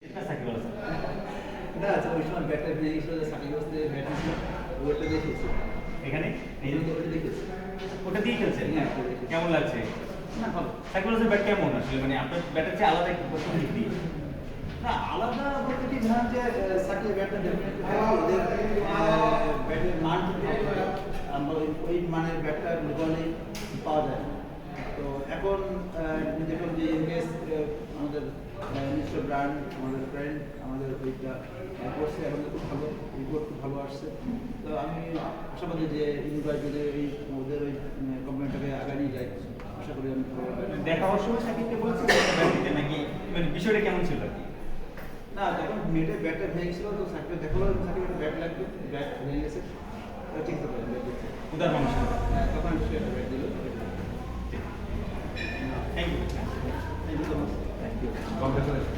এটা সাকিব আল হাসান। না আচ্ছা ওই সময় ব্যাটটা ভেঙে গেছিল যে সাকিব হাসান ব্যাট ছিল ওটা দেখেছি এখানে এই যে ওটা দেখেছি ওটা দিয়ে খেলছেন। হ্যাঁ, ওটা দেখেছি। কেমন লাগছে? না ভালো। সাকিব আল হাসানের ব্যাট কেমন আসলে মানে আপনার ব্যাটের চেয়ে আলাদা কি কোন দিক দিয়ে? না আলাদা বলতে কি ধরেন যে সাকিব ব্যাটটা ডেফিনেটলি ওদের ব্যাটের মান খুব ভালো। আমরা ওই মানের ব্যাটটা দোকানে পাওয়া যায় না। তো এখন দেখুন যে ইংরেজ আমাদের মিস্টার ব্র্যান্ড আমাদের ফ্রেন্ড আমাদের ওইটা করছে এখন খুব ভালো রিপোর্ট খুব ভালো আসছে। তো আমি আশাবাদী যে ইউনিভার যদি এই ওদের ওই কোম্পানিটাকে আগে নিয়ে যায় আশা করি আমি ভালো হবে। দেখা হওয়ার সময় সাকিবকে বলেছেন ব্যাট দিতে নাকি মানে বিষয়টা কেমন ছিল আর কি? না তখন নেটে ব্যাটটা ভেঙে গেছিল তো সাকিব দেখালো সাকিবের ব্যাট লাগবে ব্যাট ভেঙে গেছে ঠিক তো ব্যাট দিচ্ছে উদার মানুষের। হ্যাঁ তখন সে একটা ব্যাট দিল thank you. Thank you so much thank you. Congratulation.